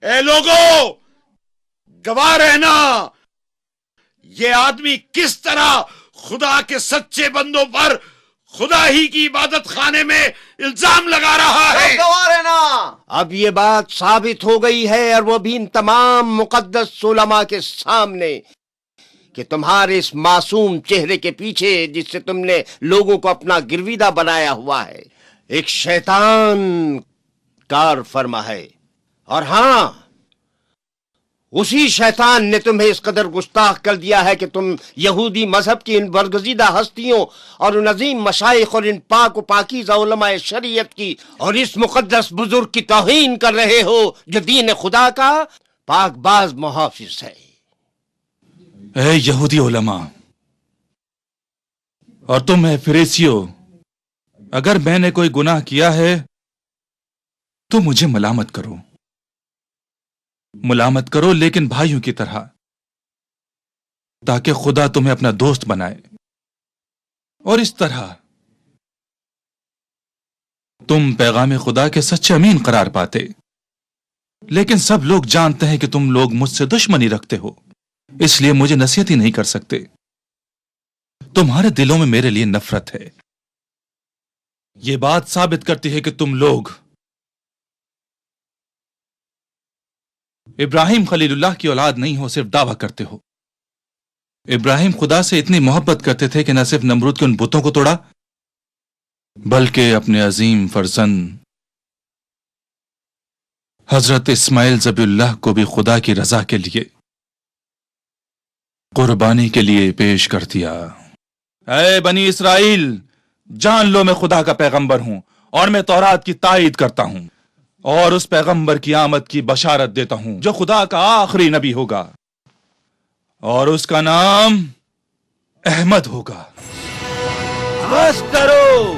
اے لوگو گواہ رہنا، یہ آدمی کس طرح خدا کے سچے بندوں پر خدا ہی کی عبادت خانے میں الزام لگا رہا ہے۔ گواہ رہنا۔ اب یہ بات ثابت ہو گئی ہے، اور وہ بھی ان تمام مقدس علماء کے سامنے، کہ تمہارے اس معصوم چہرے کے پیچھے جس سے تم نے لوگوں کو اپنا گرویدہ بنایا ہوا ہے، ایک شیطان کار فرما ہے۔ اور ہاں، اسی شیطان نے تمہیں اس قدر گستاخ کر دیا ہے کہ تم یہودی مذہب کی ان برگزیدہ ہستیوں اور ان عظیم مشائخ اور ان پاک و پاکیزہ علماء شریعت کی اور اس مقدس بزرگ کی توہین کر رہے ہو جو دین خدا کا پاک باز محافظ ہے۔ اے یہودی علماء اور تم اے فریسیو، اگر میں نے کوئی گناہ کیا ہے تو مجھے ملامت کرو لیکن بھائیوں کی طرح، تاکہ خدا تمہیں اپنا دوست بنائے، اور اس طرح تم پیغام خدا کے سچے امین قرار پاتے۔ لیکن سب لوگ جانتے ہیں کہ تم لوگ مجھ سے دشمنی رکھتے ہو، اس لیے مجھے نصیحت ہی نہیں کر سکتے۔ تمہارے دلوں میں میرے لیے نفرت ہے۔ یہ بات ثابت کرتی ہے کہ تم لوگ ابراہیم خلیل اللہ کی اولاد نہیں ہو، صرف دعویٰ کرتے ہو۔ ابراہیم خدا سے اتنی محبت کرتے تھے کہ نہ صرف نمرود کے ان بتوں کو توڑا، بلکہ اپنے عظیم فرزند حضرت اسماعیل ذبیح اللہ کو بھی خدا کی رضا کے لیے قربانی کے لیے پیش کر دیا۔ اے بنی اسرائیل، جان لو میں خدا کا پیغمبر ہوں، اور میں تورات کی تائید کرتا ہوں، اور اس پیغمبر کی آمد کی بشارت دیتا ہوں جو خدا کا آخری نبی ہوگا، اور اس کا نام احمد ہوگا۔ بس کرو،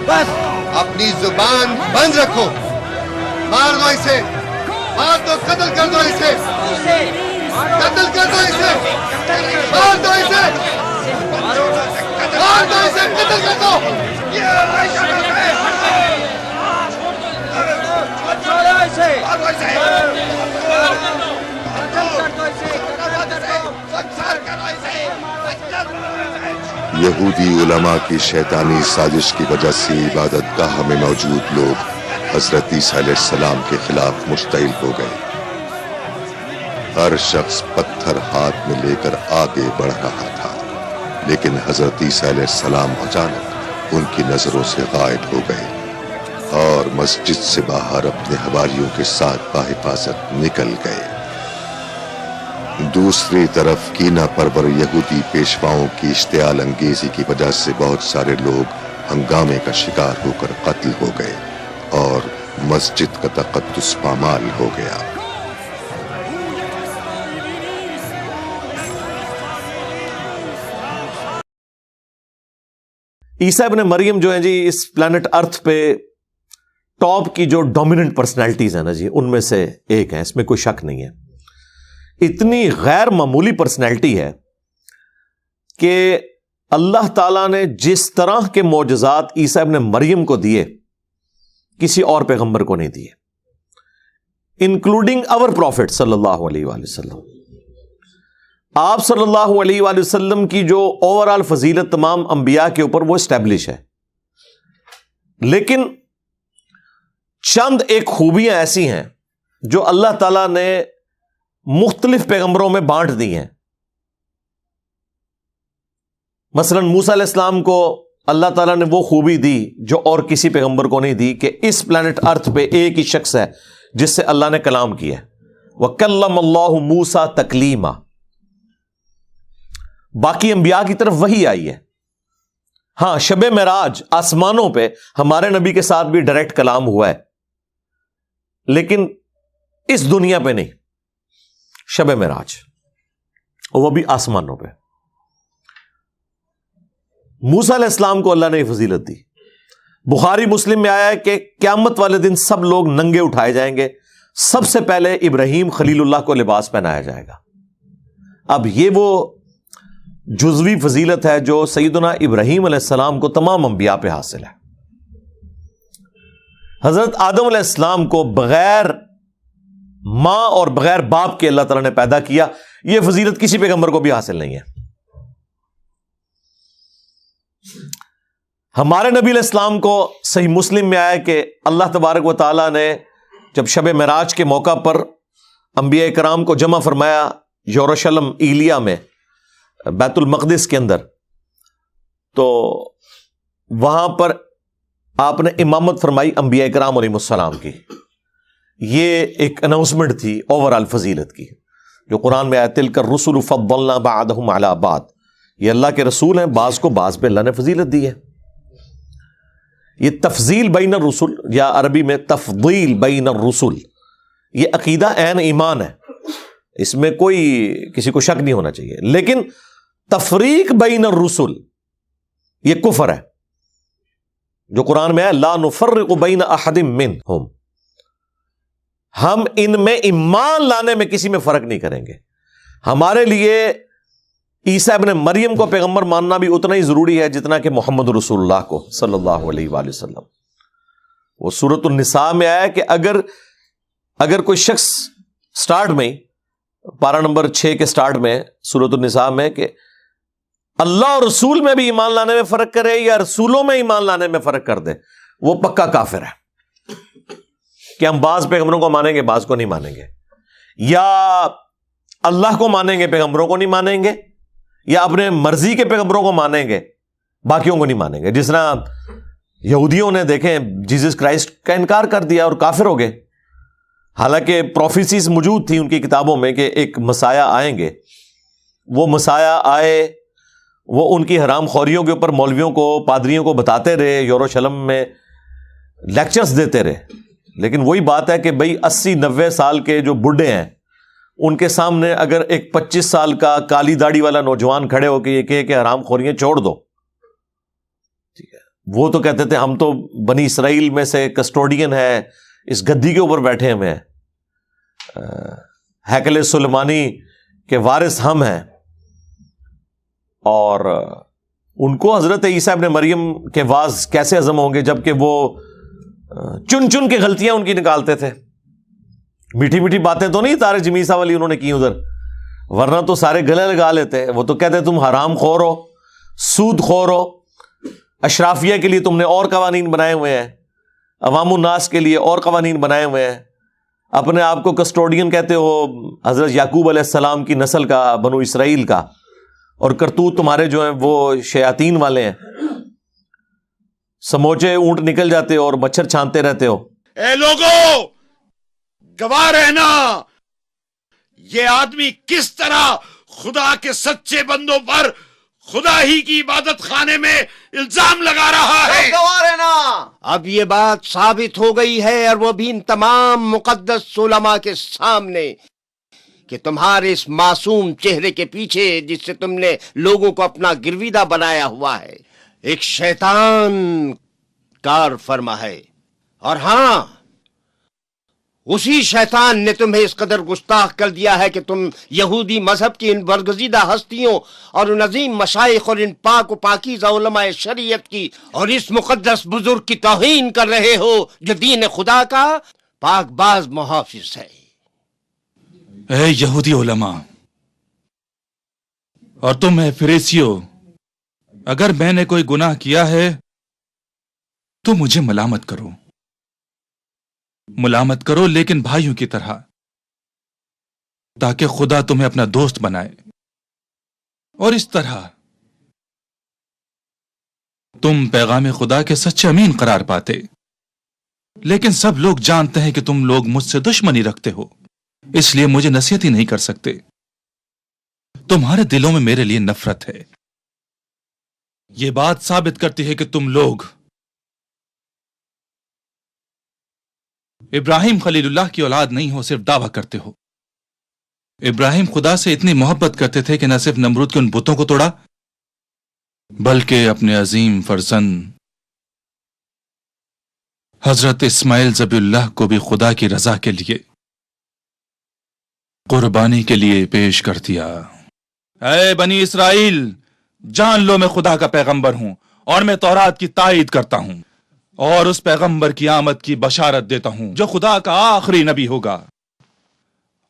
بس۔ اپنی زبان بند رکھو، مار دو اسے، مار دو، قتل کر دو اسے، قتل کر دو اسے، مار دو اسے، مار دو اسے، قتل کر دو۔ یہودی علماء کی شیطانی سازش کی وجہ سے عبادت گاہ میں موجود لوگ حضرت عیسیٰ علیہ السلام کے خلاف مشتعل ہو گئے۔ ہر شخص پتھر ہاتھ میں لے کر آگے بڑھ رہا تھا، لیکن حضرت عیسیٰ علیہ السلام اچانک ان کی نظروں سے غائب ہو گئے اور مسجد سے باہر اپنے حواریوں کے ساتھ بحفاظت نکل گئے۔ دوسری طرف کینہ پرور یہودی پیشواؤں کی اشتعال انگیزی کی وجہ سے بہت سارے لوگ ہنگامے کا شکار ہو کر قتل ہو گئے اور مسجد کا تقدس پامال ہو گیا۔ عیسیٰ ابن مریم جو ہیں جی، اس پلانٹ ارتھ پہ ٹاپ کی جو ڈومیننٹ پرسنالٹیز ہیں نا جی، ان میں سے ایک ہے، اس میں کوئی شک نہیں ہے۔ اتنی غیر معمولی پرسنالٹی ہے کہ اللہ تعالیٰ نے جس طرح کے معجزات عیسیٰ ابن مریم کو دیے کسی اور پیغمبر کو نہیں دیے، انکلوڈنگ اور پروفٹ صلی اللہ علیہ وآلہ وسلم۔ آپ صلی اللہ علیہ وآلہ وسلم کی جو اوور آل فضیلت تمام انبیاء کے اوپر وہ اسٹیبلش ہے، لیکن چند ایک خوبیاں ایسی ہیں جو اللہ تعالیٰ نے مختلف پیغمبروں میں بانٹ دی ہیں۔ مثلا موسیٰ علیہ السلام کو اللہ تعالیٰ نے وہ خوبی دی جو اور کسی پیغمبر کو نہیں دی، کہ اس پلانٹ ارتھ پہ ایک ہی شخص ہے جس سے اللہ نے کلام کیا ہے، وَكَلَّمَ اللَّهُ مُوسَىٰ تَكْلِيمًا۔ باقی انبیاء کی طرف وہی آئی ہے۔ ہاں، شب معراج آسمانوں پہ ہمارے نبی کے ساتھ بھی ڈائریکٹ کلام ہوا ہے، لیکن اس دنیا پہ نہیں، شب معراج، وہ بھی آسمانوں پہ۔ موسیٰ علیہ السلام کو اللہ نے فضیلت دی۔ بخاری مسلم میں آیا ہے کہ قیامت والے دن سب لوگ ننگے اٹھائے جائیں گے، سب سے پہلے ابراہیم خلیل اللہ کو لباس پہنایا جائے گا۔ اب یہ وہ جزوی فضیلت ہے جو سیدنا ابراہیم علیہ السلام کو تمام انبیاء پہ حاصل ہے۔ حضرت آدم علیہ السلام کو بغیر ماں اور بغیر باپ کے اللہ تعالیٰ نے پیدا کیا. یہ فضیلت کسی پیغمبر کو بھی حاصل نہیں ہے. ہمارے نبی علیہ السلام کو صحیح مسلم میں آیا کہ اللہ تبارک و تعالیٰ نے جب شب معراج کے موقع پر انبیاء کرام کو جمع فرمایا یروشلم ایلیا میں بیت المقدس کے اندر، تو وہاں پر آپ نے امامت فرمائی انبیاء کرام علیہ السلام کی. یہ ایک اناؤنسمنٹ تھی اوور آل فضیلت کی، جو قرآن میں آیا تلک الرسل فضلنا بعضهم علی بعض. یہ اللہ کے رسول ہیں، بعض کو بعض پہ اللہ نے فضیلت دی ہے. یہ تفضیل بین الرسل یا عربی میں تفضیل بین الرسل، یہ عقیدہ عین ایمان ہے، اس میں کوئی کسی کو شک نہیں ہونا چاہیے. لیکن تفریق بین الرسل یہ کفر ہے، جو قرآن میں ہے لا نفرق بین احد منہم، ہم ان میں ایمان لانے میں کسی میں فرق نہیں کریں گے. ہمارے لیے عیسیٰ ابن مریم کو پیغمبر ماننا بھی اتنا ہی ضروری ہے جتنا کہ محمد رسول اللہ کو صلی اللہ علیہ وآلہ وسلم. وہ سورۃ النساء میں آیا کہ اگر کوئی شخص سٹارٹ میں پارہ نمبر 6 کے سٹارٹ میں سورۃ النساء میں کہ اللہ اور رسول میں بھی ایمان لانے میں فرق کرے یا رسولوں میں ایمان لانے میں فرق کر دے، وہ پکا کافر ہے. کہ ہم بعض پیغمبروں کو مانیں گے بعض کو نہیں مانیں گے، یا اللہ کو مانیں گے پیغمبروں کو نہیں مانیں گے، یا اپنے مرضی کے پیغمبروں کو مانیں گے باقیوں کو نہیں مانیں گے. جس طرح یہودیوں نے دیکھیں جیزس کرائسٹ کا انکار کر دیا اور کافر ہو گئے، حالانکہ پروفیسیز موجود تھیں ان کی کتابوں میں کہ ایک مسایہ آئیں گے. وہ مسایہ آئے، وہ ان کی حرام خوریوں کے اوپر مولویوں کو پادریوں کو بتاتے رہے، یروشلم میں لیکچرز دیتے رہے. لیکن وہی بات ہے کہ بھئی 80-90 سال کے جو بڈھے ہیں ان کے سامنے اگر ایک 25 سال کا کالی داڑھی والا نوجوان کھڑے ہو کے یہ کہے کہ حرام خوریاں چھوڑ دو، ٹھیک ہے، وہ تو کہتے تھے ہم تو بنی اسرائیل میں سے کسٹوڈین ہے، اس گدی کے اوپر بیٹھے ہوئے ہیں، ہیکل سلیمانی کے وارث ہم ہیں. اور ان کو حضرت عیسیٰ ابن مریم کے واز کیسے ہضم ہوں گے جبکہ وہ چن چن کے غلطیاں ان کی نکالتے تھے. میٹھی میٹھی باتیں تو نہیں طارق جمیسا والی انہوں نے کی ادھر، ورنہ تو سارے گلے لگا لیتے. وہ تو کہتے تم حرام خور ہو، سود خور ہو، اشرافیہ کے لیے تم نے اور قوانین بنائے ہوئے ہیں، عوام الناس کے لیے اور قوانین بنائے ہوئے ہیں، اپنے آپ کو کسٹوڈین کہتے ہو حضرت یعقوب علیہ السلام کی نسل کا، بنو اسرائیل کا، اور کرتوت تمہارے جو ہیں وہ شیاطین والے ہیں. سموچے اونٹ نکل جاتے ہو اور مچھر چھانتے رہتے ہو. اے لوگوں، گواہ رہنا یہ آدمی کس طرح خدا کے سچے بندوں پر خدا ہی کی عبادت خانے میں الزام لگا رہا ہے. گواہ رہنا اب یہ بات ثابت ہو گئی ہے، اور وہ بھی ان تمام مقدس علماء کے سامنے، کہ تمہارے اس معصوم چہرے کے پیچھے جس سے تم نے لوگوں کو اپنا گرویدہ بنایا ہوا ہے، ایک شیطان کار فرما ہے. اور ہاں، اسی شیطان نے تمہیں اس قدر گستاخ کر دیا ہے کہ تم یہودی مذہب کی ان برگزیدہ ہستیوں اور ان عظیم مشائخ اور ان پاک و پاکیزہ علماء شریعت کی اور اس مقدس بزرگ کی توہین کر رہے ہو جو دین خدا کا پاک باز محافظ ہے. اے یہودی علماء اور تم اے فریسیو، اگر میں نے کوئی گناہ کیا ہے تو مجھے ملامت کرو، لیکن بھائیوں کی طرح، تاکہ خدا تمہیں اپنا دوست بنائے، اور اس طرح تم پیغام خدا کے سچے امین قرار پاتے. لیکن سب لوگ جانتے ہیں کہ تم لوگ مجھ سے دشمنی رکھتے ہو، اس لیے مجھے نصیحت ہی نہیں کر سکتے. تمہارے دلوں میں میرے لیے نفرت ہے. یہ بات ثابت کرتی ہے کہ تم لوگ ابراہیم خلیل اللہ کی اولاد نہیں ہو، صرف دعویٰ کرتے ہو. ابراہیم خدا سے اتنی محبت کرتے تھے کہ نہ صرف نمرود کے ان بتوں کو توڑا، بلکہ اپنے عظیم فرزند حضرت اسماعیل ذبیح اللہ کو بھی خدا کی رضا کے لیے قربانی کے لیے پیش کر دیا. اے بنی اسرائیل، جان لو میں خدا کا پیغمبر ہوں، اور میں تورات کی تائید کرتا ہوں، اور اس پیغمبر کی آمد کی بشارت دیتا ہوں جو خدا کا آخری نبی ہوگا.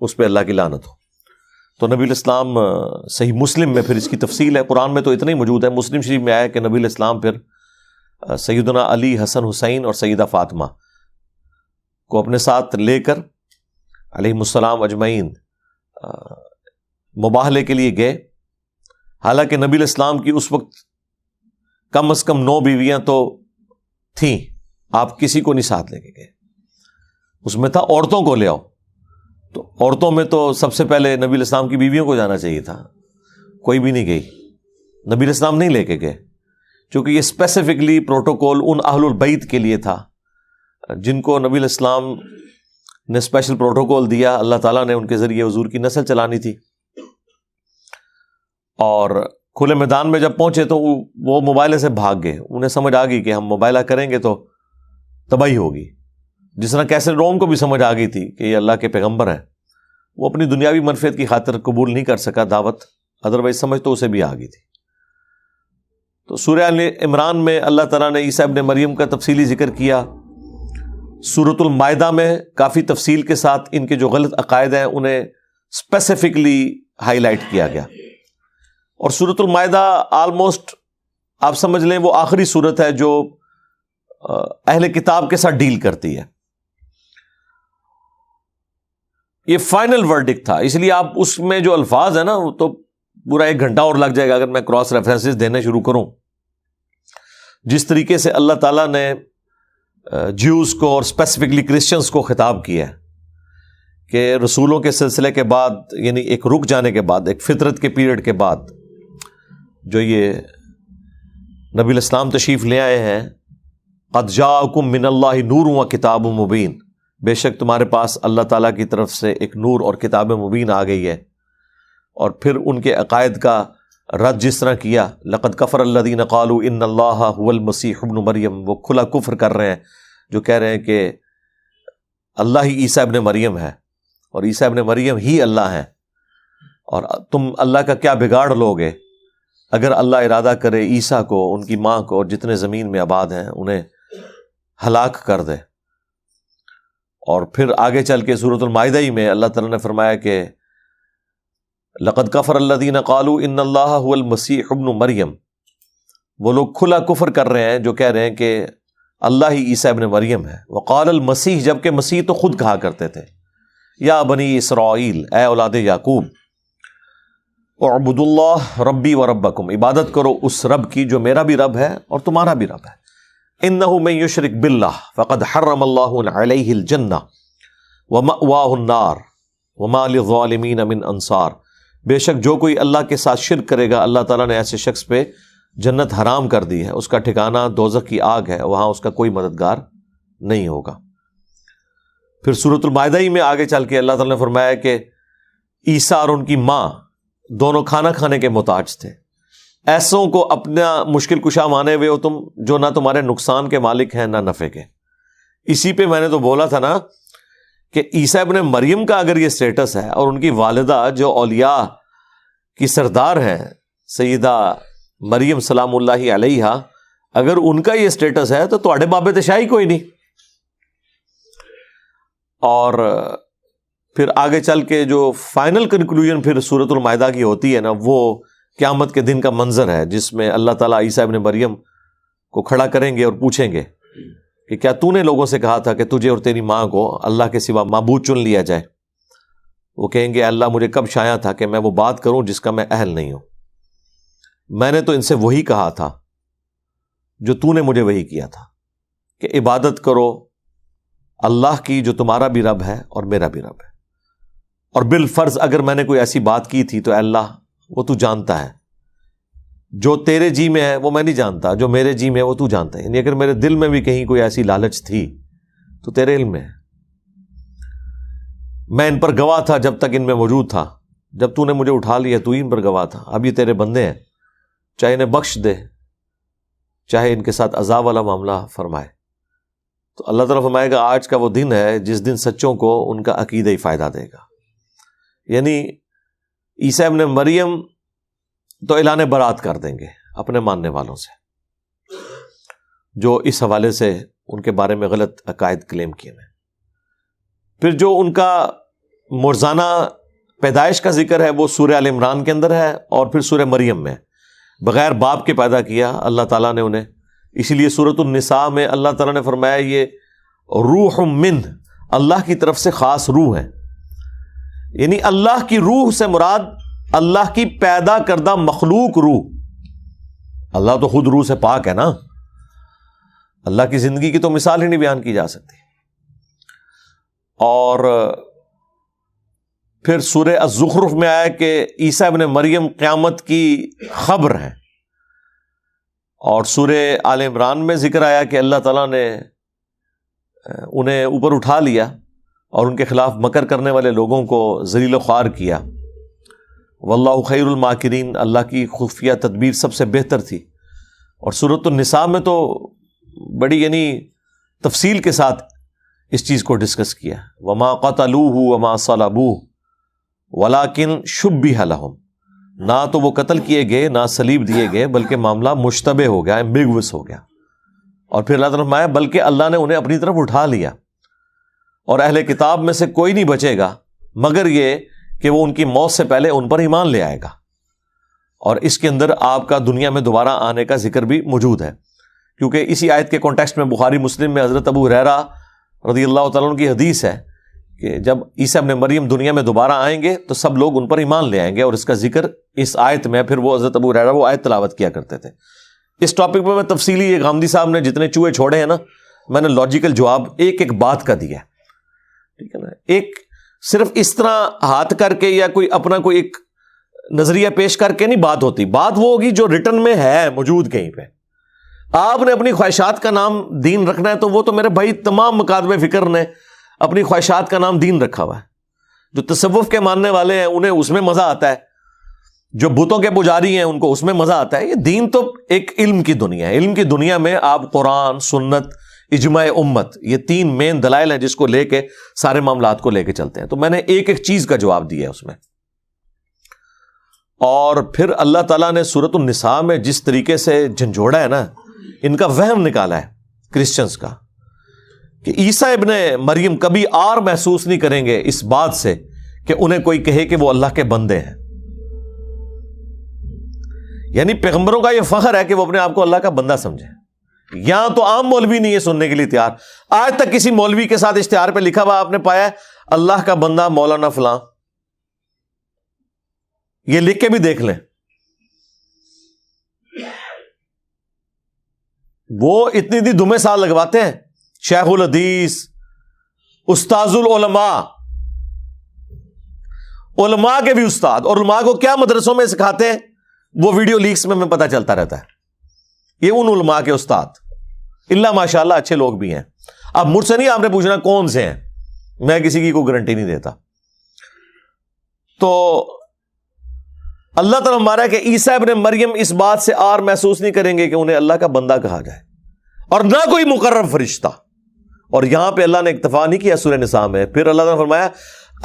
اس پہ اللہ کی لعنت ہو. تو نبی الاسلام صحیح مسلم میں پھر اس کی تفصیل ہے، قرآن میں تو اتنا ہی موجود ہے، مسلم شریف میں آیا کہ نبی الاسلام پھر سیدنا علی، حسن، حسین اور سیدہ فاطمہ کو اپنے ساتھ لے کر علیہم السلام اجمعین مباہلے کے لیے گئے. حالانکہ نبی الاسلام کی اس وقت کم از کم 9 بیویاں تو تھیں، آپ کسی کو نہیں ساتھ لے کے گئے. اس میں تھا عورتوں کو لے آؤ، تو عورتوں میں تو سب سے پہلے نبی الاسلام کی بیویوں کو جانا چاہیے تھا، کوئی بھی نہیں گئی، نبی الاسلام نہیں لے کے گئے، چونکہ یہ اسپیسیفکلی پروٹوکول ان اہل البیت کے لیے تھا جن کو نبی الاسلام نے اسپیشل پروٹوکول دیا. اللہ تعالیٰ نے ان کے ذریعے حضور کی نسل چلانی تھی. اور کھلے میدان میں جب پہنچے تو وہ مباہلے سے بھاگ گئے. انہیں سمجھ آ گئی کہ ہم مباہلہ کریں گے تو تباہی ہوگی، جس طرح کیسر روم کو بھی سمجھ آ گئی تھی کہ یہ اللہ کے پیغمبر ہیں. وہ اپنی دنیاوی منفعت کی خاطر قبول نہیں کر سکا دعوت، ادروائز سمجھ تو اسے بھی آ گئی تھی. تو سورہ آل عمران میں اللہ تعالیٰ نے عیسیٰ ابن مریم کا تفصیلی ذکر کیا. سورۃ المائدہ میں کافی تفصیل کے ساتھ ان کے جو غلط عقائد ہیں انہیں اسپیسیفکلی ہائی لائٹ کیا گیا. اور سورۃ المائدہ آلموسٹ آپ سمجھ لیں وہ آخری سورت ہے جو اہل کتاب کے ساتھ ڈیل کرتی ہے. یہ فائنل ورڈکٹ تھا، اس لیے آپ اس میں جو الفاظ ہیں نا وہ تو پورا 1 گھنٹہ اور لگ جائے گا اگر میں کراس ریفرنسز دینے شروع کروں. جس طریقے سے اللہ تعالیٰ نے جیوز کو اور اسپیسیفکلی کرسچنس کو خطاب کیا ہے کہ رسولوں کے سلسلے کے بعد، یعنی ایک رک جانے کے بعد، ایک فطرت کے پیریڈ کے بعد جو یہ نبی الاسلام تشریف لے آئے ہیں، قد جاءکم من اللہ نور و کتاب مبین، بے شک تمہارے پاس اللہ تعالیٰ کی طرف سے ایک نور اور کتاب مبین آ گئی ہے. اور پھر ان کے عقائد کا رد جس طرح کیا، لقد کفر الذین قالوا ان اللہ هو المسیح ابن مریم، وہ کھلا کفر کر رہے ہیں جو کہہ رہے ہیں کہ اللہ ہی عیسیٰ ابن مریم ہے اور عیسیٰ ابن مریم ہی اللہ ہے، اور تم اللہ کا کیا بگاڑ لوگے اگر اللہ ارادہ کرے عیسیٰ کو، ان کی ماں کو اور جتنے زمین میں آباد ہیں انہیں ہلاک کر دے. اور پھر آگے چل کے سورۃ المائدہ ہی میں اللہ تعالیٰ نے فرمایا کہ لقد کفر الذین قالوا ان اللہ هو المسیح ابن مریم، وہ لوگ کھلا کفر کر رہے ہیں جو کہہ رہے ہیں کہ اللہ ہی عیسیٰ ابن مریم ہے. وقال المسیح، جبکہ مسیح تو خود کہا کرتے تھے یا بنی اسرائیل، اے اولاد یعقوب، اعبدوا اللہ ربی و ربکم، عبادت کرو اس رب کی جو میرا بھی رب ہے اور تمہارا بھی رب ہے. انہ من یشرک باللہ فقد حرم اللہ علیہ الجنہ ومأواہ النار وما للظالمین من انصار، بے شک جو کوئی اللہ کے ساتھ شرک کرے گا اللہ تعالیٰ نے ایسے شخص پہ جنت حرام کر دی ہے، اس کا ٹھکانہ دوزخ کی آگ ہے، وہاں اس کا کوئی مددگار نہیں ہوگا. پھر سورۃ المائدہ ہی میں آگے چل کے اللہ تعالیٰ نے فرمایا کہ عیسیٰ اور ان کی ماں دونوں کھانا کھانے کے محتاج تھے. ایسوں کو اپنا مشکل کشا مانے ہوئے ہو تم، جو نہ تمہارے نقصان کے مالک ہیں نہ نفع کے. اسی پہ میں نے تو بولا تھا نا کہ عیسیٰ ابن مریم کا اگر یہ سٹیٹس ہے اور ان کی والدہ جو اولیاء کی سردار ہیں سیدہ مریم سلام اللہ علیہا، اگر ان کا یہ سٹیٹس ہے تو تواڈے بابے تے شاہی کوئی نہیں. اور پھر آگے چل کے جو فائنل کنکلوژن پھر سورۃ المائدہ کی ہوتی ہے نا، وہ قیامت کے دن کا منظر ہے جس میں اللہ تعالیٰ عیسیٰ ابن مریم کو کھڑا کریں گے اور پوچھیں گے کہ کیا تو نے لوگوں سے کہا تھا کہ تجھے اور تیری ماں کو اللہ کے سوا معبود چن لیا جائے؟ وہ کہیں گے اللہ مجھے کب شایع تھا کہ میں وہ بات کروں جس کا میں اہل نہیں ہوں. میں نے تو ان سے وہی کہا تھا جو تو نے مجھے وہی کیا تھا کہ عبادت کرو اللہ کی جو تمہارا بھی رب ہے اور میرا بھی رب ہے. اور بالفرض اگر میں نے کوئی ایسی بات کی تھی تو اے اللہ وہ تو جانتا ہے، جو تیرے جی میں ہے وہ میں نہیں جانتا، جو میرے جی میں ہے وہ تو جانتا ہے. یعنی اگر میرے دل میں بھی کہیں کوئی ایسی لالچ تھی تو تیرے علم میں ہے. میں ان پر گواہ تھا جب تک ان میں موجود تھا، جب تو نے مجھے اٹھا لیا تو ہی ان پر گواہ تھا. اب یہ تیرے بندے ہیں، چاہے انہیں بخش دے چاہے ان کے ساتھ عذاب والا معاملہ فرمائے. تو اللہ تعالیٰ فرمائے گا آج کا وہ دن ہے جس دن سچوں کو ان کا عقیدہ ہی فائدہ دے گا. یعنی عیسیٰ ابن مریم تو اعلان برات کر دیں گے اپنے ماننے والوں سے جو اس حوالے سے ان کے بارے میں غلط عقائد کلیم کیے ہیں. پھر جو ان کا مرزانہ پیدائش کا ذکر ہے وہ سورہ آل عمران کے اندر ہے اور پھر سورہ مریم میں. بغیر باپ کے پیدا کیا اللہ تعالیٰ نے انہیں، اسی لیے سورۃ النساء میں اللہ تعالیٰ نے فرمایا یہ روح من، اللہ کی طرف سے خاص روح ہے. یعنی اللہ کی روح سے مراد اللہ کی پیدا کردہ مخلوق روح. اللہ تو خود روح سے پاک ہے نا، اللہ کی زندگی کی تو مثال ہی نہیں بیان کی جا سکتی. اور پھر سورہ الزخرف میں آیا کہ عیسیٰ ابن مریم قیامت کی خبر ہے. اور سورہ آل عمران میں ذکر آیا کہ اللہ تعالیٰ نے انہیں اوپر اٹھا لیا اور ان کے خلاف مکر کرنے والے لوگوں کو ذلیل و خوار کیا. واللہ خیر الماکرین، اللہ کی خفیہ تدبیر سب سے بہتر تھی. اور سورۃ النساء میں تو بڑی یعنی تفصیل کے ساتھ اس چیز کو ڈسکس کیا. وما قتلوہ وما صلبوہ ولکن شبہ لہم، نہ تو وہ قتل کیے گئے نہ صلیب دیے گئے بلکہ معاملہ مشتبہ ہو گیا، ایمبیگوس ہو گیا. اور پھر اللہ تعالیٰ نے فرمایا بلکہ اللہ نے انہیں اپنی طرف اٹھا لیا اور اہل کتاب میں سے کوئی نہیں بچے گا مگر یہ کہ وہ ان کی موت سے پہلے ان پر ایمان لے آئے گا. اور اس کے اندر آپ کا دنیا میں دوبارہ آنے کا ذکر بھی موجود ہے، کیونکہ اسی آیت کے کانٹیکسٹ میں بخاری مسلم میں حضرت ابو ہریرہ رضی اللہ تعالیٰ عنہ کی حدیث ہے کہ جب عیسیٰ ابن مریم دنیا میں دوبارہ آئیں گے تو سب لوگ ان پر ایمان لے آئیں گے. اور اس کا ذکر اس آیت میں پھر وہ حضرت ابو ہریرہ وہ آیت تلاوت کیا کرتے تھے. اس ٹاپک پہ میں تفصیلی، یہ غامدی صاحب نے جتنے چوہے چھوڑے ہیں نا، میں نے لاجیکل جواب ایک ایک بات کا دیا، ٹھیک ہے نا. ایک صرف اس طرح ہاتھ کر کے یا کوئی اپنا کوئی ایک نظریہ پیش کر کے نہیں بات ہوتی. بات وہ ہوگی جو ریٹن میں ہے موجود کہیں پہ. آپ نے اپنی خواہشات کا نام دین رکھنا ہے تو وہ تو میرے بھائی تمام مکاتب فکر نے اپنی خواہشات کا نام دین رکھا ہوا ہے. جو تصوف کے ماننے والے ہیں انہیں اس میں مزہ آتا ہے، جو بتوں کے پجاری ہیں ان کو اس میں مزہ آتا ہے. یہ دین تو ایک علم کی دنیا ہے. علم کی دنیا میں آپ قرآن، سنت، اجماع امت، یہ تین مین دلائل ہیں جس کو لے کے سارے معاملات کو لے کے چلتے ہیں. تو میں نے ایک ایک چیز کا جواب دیا ہے اس میں. اور پھر اللہ تعالیٰ نے سورۃ النساء میں جس طریقے سے جھنجھوڑا ہے نا، ان کا وہم نکالا ہے کرسچنز کا کہ عیسیٰ ابن مریم کبھی آر محسوس نہیں کریں گے اس بات سے کہ انہیں کوئی کہے کہ وہ اللہ کے بندے ہیں. یعنی پیغمبروں کا یہ فخر ہے کہ وہ اپنے آپ کو اللہ کا بندہ سمجھیں. یہاں تو عام مولوی نہیں ہے سننے کے لیے تیار. آج تک کسی مولوی کے ساتھ اشتہار پہ لکھا ہوا آپ نے پایا ہے اللہ کا بندہ مولانا فلاں؟ یہ لکھ کے بھی دیکھ لیں. وہ اتنی دمے سال لگواتے ہیں، شیخ الحدیث، استاذ العلماء، علماء کے بھی استاد. اور علماء کو کیا مدرسوں میں سکھاتے ہیں وہ ویڈیو لیکس میں پتہ چلتا رہتا ہے. یہ ان علماء کے استاد اللہ ماشاءاللہ اچھے لوگ بھی ہیں. اب مجھ سے نہیں آپ نے پوچھنا کون سے ہیں، میں کسی کی کوئی گارنٹی نہیں دیتا. تو اللہ تعالیٰ ہمارا کہ عیسیٰ ابن مریم اس بات سے آر محسوس نہیں کریں گے کہ انہیں اللہ کا بندہ کہا جائے، اور نہ کوئی مقرر فرشتہ. اور یہاں پہ اللہ نے اکتفا نہیں کیا سورہ نساء میں. پھر اللہ تعالیٰ نے فرمایا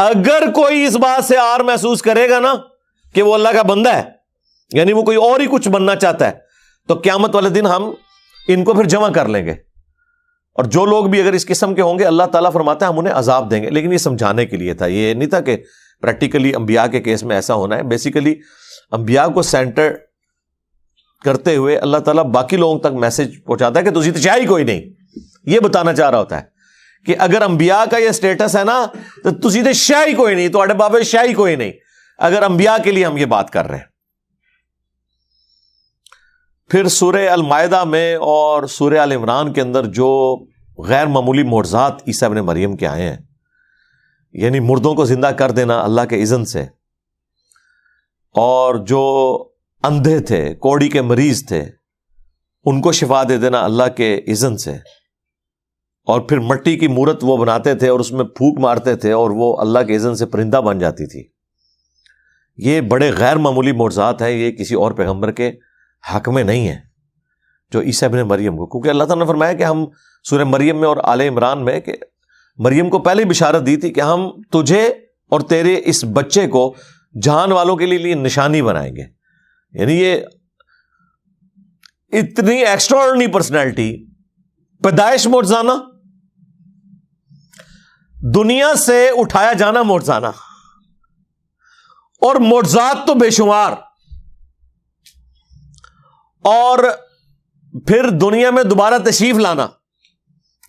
اگر کوئی اس بات سے آر محسوس کرے گا نا کہ وہ اللہ کا بندہ ہے، یعنی وہ کوئی اور ہی کچھ بننا چاہتا ہے، تو قیامت والے دن ہم ان کو پھر جمع کر لیں گے. اور جو لوگ بھی اگر اس قسم کے ہوں گے اللہ تعالیٰ فرماتا ہے ہم انہیں عذاب دیں گے. لیکن یہ سمجھانے کے لیے تھا، یہ نہیں تھا کہ پریکٹیکلی انبیاء کے کیس میں ایسا ہونا ہے. بیسیکلی انبیاء کو سینٹر کرتے ہوئے اللہ تعالیٰ باقی لوگوں تک میسج پہنچاتا ہے کہ تجھے تو شاہی کوئی نہیں. یہ بتانا چاہ رہا ہوتا ہے کہ اگر انبیاء کا یہ سٹیٹس ہے نا تو تجھے تو شاہی کوئی نہیں، تو اڑے بابے شاہی کوئی نہیں. اگر انبیاء کے لیے ہم یہ بات کر رہے ہیں. پھر سورہ المائدہ میں اور سورہ آل عمران کے اندر جو غیر معمولی معجزات عیسیٰ ابن مریم کے آئے ہیں، یعنی مردوں کو زندہ کر دینا اللہ کے اذن سے، اور جو اندھے تھے، کوڑی کے مریض تھے، ان کو شفا دے دینا اللہ کے اذن سے، اور پھر مٹی کی مورت وہ بناتے تھے اور اس میں پھونک مارتے تھے اور وہ اللہ کے اذن سے پرندہ بن جاتی تھی. یہ بڑے غیر معمولی معجزات ہیں. یہ کسی اور پیغمبر کے حق میں نہیں ہے جو عیسیٰ ابن مریم کو، کیونکہ اللہ تعالیٰ نے فرمایا کہ ہم سورہ مریم میں اور آل عمران میں کہ مریم کو پہلے بشارت دی تھی کہ ہم تجھے اور تیرے اس بچے کو جہان والوں کے لیے نشانی بنائیں گے. یعنی یہ اتنی ایکسٹراآرڈنری پرسنالٹی، پیدائش معجزانہ، دنیا سے اٹھایا جانا معجزانہ، اور معجزات تو بے شمار، اور پھر دنیا میں دوبارہ تشریف لانا،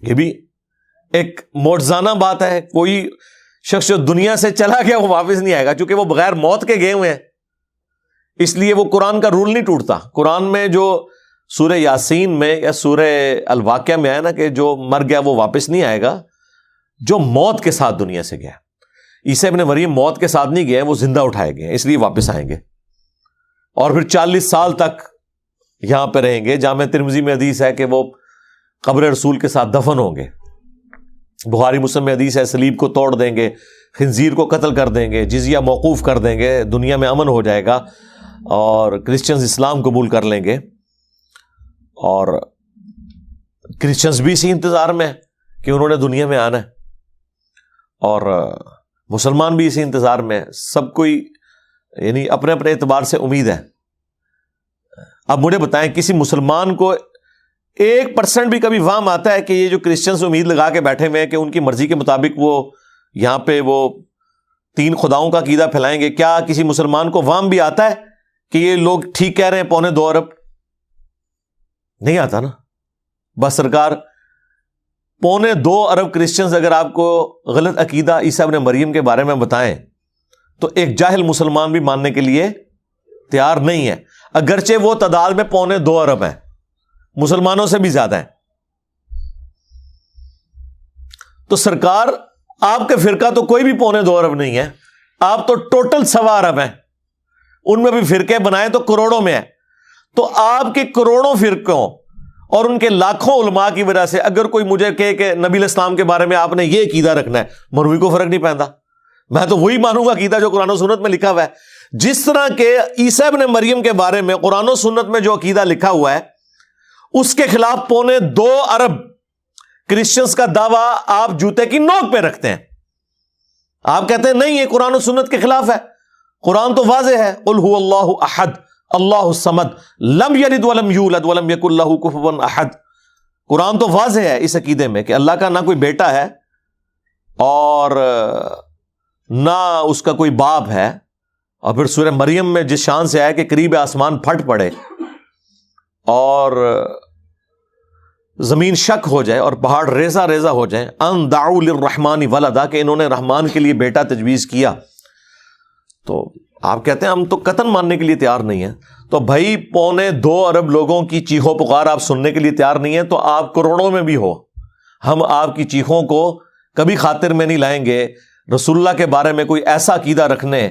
یہ بھی ایک معجزانہ بات ہے۔ کوئی شخص جو دنیا سے چلا گیا وہ واپس نہیں آئے گا، چونکہ وہ بغیر موت کے گئے ہوئے ہیں، اس لیے وہ قرآن کا رول نہیں ٹوٹتا۔ قرآن میں جو سورہ یاسین میں یا سورہ الواقعہ میں آیا نا کہ جو مر گیا وہ واپس نہیں آئے گا، جو موت کے ساتھ دنیا سے گیا۔ عیسیٰ ابن مریم موت کے ساتھ نہیں گئے، وہ زندہ اٹھائے گئے، اس لیے واپس آئیں گے، اور پھر 40 سال تک یہاں پہ رہیں گے۔ جامع ترمذی میں حدیث ہے کہ وہ قبر رسول کے ساتھ دفن ہوں گے۔ بخاری مسلم میں حدیث ہے صلیب کو توڑ دیں گے، خنزیر کو قتل کر دیں گے، جزیہ موقوف کر دیں گے، دنیا میں امن ہو جائے گا، اور کرسچنز اسلام قبول کر لیں گے۔ اور کرسچنز بھی اسی انتظار میں کہ انہوں نے دنیا میں آنا ہے، اور مسلمان بھی اسی انتظار میں، سب کوئی یعنی اپنے اپنے اعتبار سے امید ہے۔ اب مجھے بتائیں کسی مسلمان کو 1% بھی کبھی وہم آتا ہے کہ یہ جو کرسچنز امید لگا کے بیٹھے ہوئے ہیں کہ ان کی مرضی کے مطابق وہ یہاں پہ وہ 3 خداؤں کا عقیدہ پھیلائیں گے، کیا کسی مسلمان کو وہم بھی آتا ہے کہ یہ لوگ ٹھیک کہہ رہے ہیں 2.25 ارب؟ نہیں آتا نا۔ بس سرکار 2.25 ارب کرسچنز اگر آپ کو غلط عقیدہ عیسیٰ ابن مریم کے بارے میں بتائیں تو ایک جاہل مسلمان بھی ماننے کے لیے تیار نہیں ہے، اگرچہ وہ تعداد میں 2.25 ارب ہے، مسلمانوں سے بھی زیادہ ہے۔ تو سرکار آپ کے فرقہ تو کوئی بھی 2.25 ارب نہیں ہے، آپ تو ٹوٹل 1.25 ارب ہیں، ان میں بھی فرقے بنائے تو کروڑوں میں ہے۔ تو آپ کے کروڑوں فرقوں اور ان کے لاکھوں علماء کی وجہ سے اگر کوئی مجھے کہے کہ نبی علیہ السلام کے بارے میں آپ نے یہ عقیدہ رکھنا ہے، مروی کو فرق نہیں پہنتا، میں تو وہی مانوں گا عقیدہ جو قرآن و سنت میں لکھا ہوا ہے۔ جس طرح کہ عیسیٰ ابن مریم کے بارے میں قرآن و سنت میں جو عقیدہ لکھا ہوا ہے اس کے خلاف 2.25 ارب کرسچنز کا دعویٰ آپ جوتے کی نوک پہ رکھتے ہیں۔ آپ کہتے ہیں نہیں یہ قرآن و سنت کے خلاف ہے، قرآن تو واضح ہے، قل هو اللہ احد اللہ الصمد لم یلد ولم یولد ولم یکن لہ کفوا احد۔ قرآن تو واضح ہے اس عقیدے میں کہ اللہ کا نہ کوئی بیٹا ہے اور نہ اس کا کوئی باپ ہے، اور پھر سورہ مریم میں جس شان سے آیا کہ قریب آسمان پھٹ پڑے اور زمین شک ہو جائے اور پہاڑ ریزہ ریزہ ہو جائیں، ان دعوا للرحمن ولدا، کہ انہوں نے رحمان کے لیے بیٹا تجویز کیا، تو آپ کہتے ہیں ہم تو قطعاً ماننے کے لیے تیار نہیں ہیں۔ تو بھائی 2.25 ارب لوگوں کی چیخو پکار آپ سننے کے لیے تیار نہیں ہیں، تو آپ کروڑوں میں بھی ہو، ہم آپ کی چیخوں کو کبھی خاطر میں نہیں لائیں گے۔ رسول اللہ کے بارے میں کوئی ایسا عقیدہ رکھنے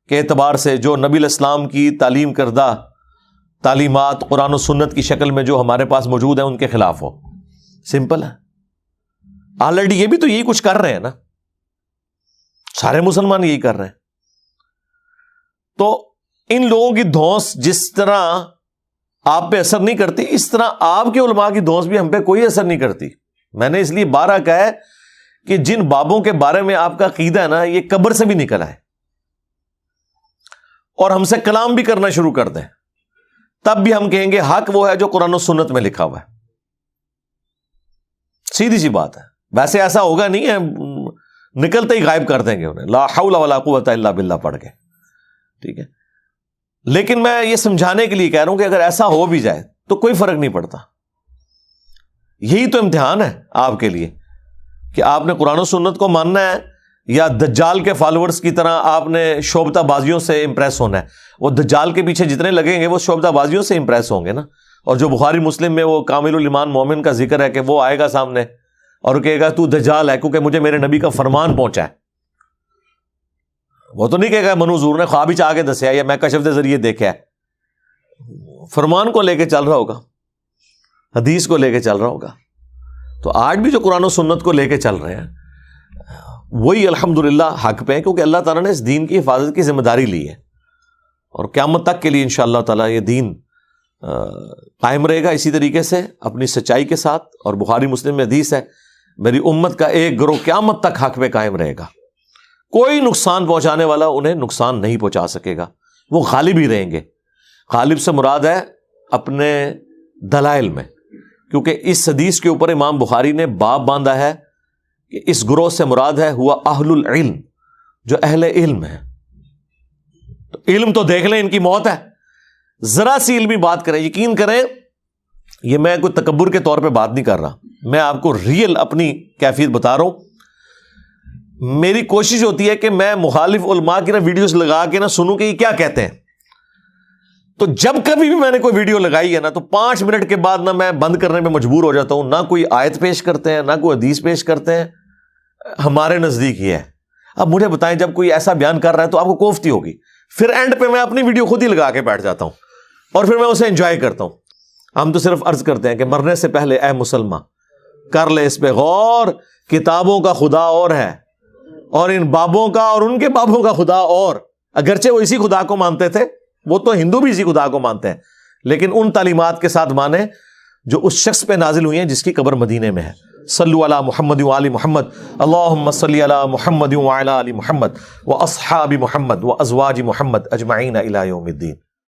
کے اعتبار سے جو نبی علیہ السلام کی تعلیم کردہ تعلیمات قرآن و سنت کی شکل میں جو ہمارے پاس موجود ہیں ان کے خلاف ہو، سمپل ہے۔ آلریڈی یہ بھی تو یہی کچھ کر رہے ہیں نا، سارے مسلمان یہی کر رہے ہیں۔ تو ان لوگوں کی دھونس جس طرح آپ پہ اثر نہیں کرتی، اس طرح آپ کے علماء کی دھونس بھی ہم پہ کوئی اثر نہیں کرتی۔ میں نے اس لیے بارہ کہا ہے کہ جن بابوں کے بارے میں آپ کا عقیدہ ہے نا یہ قبر سے بھی نکل آئے اور ہم سے کلام بھی کرنا شروع کر دیں، تب بھی ہم کہیں گے حق وہ ہے جو قرآن و سنت میں لکھا ہوا ہے۔ سیدھی سی بات ہے، ویسے ایسا ہوگا نہیں ہے، نکلتے ہی غائب کر دیں گے انہیں، لا حول ولا قوت الا باللہ پڑھ کے، ٹھیک ہے۔ لیکن میں یہ سمجھانے کے لیے کہہ رہا ہوں کہ اگر ایسا ہو بھی جائے تو کوئی فرق نہیں پڑتا۔ یہی تو امتحان ہے آپ کے لیے کہ آپ نے قرآن و سنت کو ماننا ہے یا دجال کے فالوورز کی طرح آپ نے شعبدہ بازیوں سے امپریس ہونا ہے۔ وہ دجال کے پیچھے جتنے لگیں گے وہ شعبدہ بازیوں سے امپریس ہوں گے نا۔ اور جو بخاری مسلم میں وہ کامل الایمان مومن کا ذکر ہے کہ وہ آئے گا سامنے اور کہے گا تو دجال ہے کیونکہ مجھے میرے نبی کا فرمان پہنچا ہے۔ وہ تو نہیں کہے گا منو حضور نے خواب ہی آ کے دسیا یا میں کشف کے ذریعے دیکھا ہے، فرمان کو لے کے چل رہا ہوگا، حدیث کو لے کے چل رہا ہوگا۔ تو آج بھی جو قرآن و سنت کو لے کے چل رہے ہیں وہی الحمدللہ حق پہ ہیں، کیونکہ اللہ تعالیٰ نے اس دین کی حفاظت کی ذمہ داری لی ہے، اور قیامت تک کے لیے انشاءاللہ تعالیٰ یہ دین قائم رہے گا اسی طریقے سے اپنی سچائی کے ساتھ۔ اور بخاری مسلم میں حدیث ہے میری امت کا ایک گروہ قیامت تک حق پہ قائم رہے گا، کوئی نقصان پہنچانے والا انہیں نقصان نہیں پہنچا سکے گا، وہ غالب ہی رہیں گے۔ غالب سے مراد ہے اپنے دلائل میں، کیونکہ اس حدیث کے اوپر امام بخاری نے باب باندھا ہے کہ اس گروہ سے مراد ہے ہوا اہل العلم، جو اہل علم ہے. تو علم تو دیکھ لیں ان کی موت ہے، ذرا سی علمی بات کریں. یقین کریں یہ میں کوئی تکبر کے طور پہ بات نہیں کر رہا، میں آپ کو ریئل اپنی کیفیت بتا رہا ہوں. میری کوشش ہوتی ہے کہ میں مخالف علماء کی نا ویڈیوز لگا کے نا سنوں کہ یہ کیا کہتے ہیں. تو جب کبھی بھی میں نے کوئی ویڈیو لگائی ہے نا تو 5 منٹ کے بعد نہ میں بند کرنے پہ مجبور ہو جاتا ہوں. نہ کوئی آیت پیش کرتے ہیں، نہ کوئی حدیث پیش کرتے ہیں. ہمارے نزدیک یہ ہے. اب مجھے بتائیں جب کوئی ایسا بیان کر رہا ہے تو آپ کو کوفتی ہوگی. پھر اینڈ پہ میں اپنی ویڈیو خود ہی لگا کے بیٹھ جاتا ہوں اور پھر میں اسے انجوائے کرتا ہوں. ہم تو صرف عرض کرتے ہیں کہ مرنے سے پہلے اے مسلمان کر لے اس پہ غور، کتابوں کا خدا اور ہے اور ان بابوں کا اور ان کے بابوں کا خدا اور. اگرچہ وہ اسی خدا کو مانتے تھے، وہ تو ہندو بھی اسی خدا کو مانتے ہیں، لیکن ان تعلیمات کے ساتھ مانے جو اس شخص پہ نازل ہوئی ہیں جس کی قبر مدینے میں ہے. صلو علی محمد و آل محمد، اللہم صلی علی محمد و علی آل محمد و اصحاب محمد و ازواج محمد اجمعین الی یوم الدین.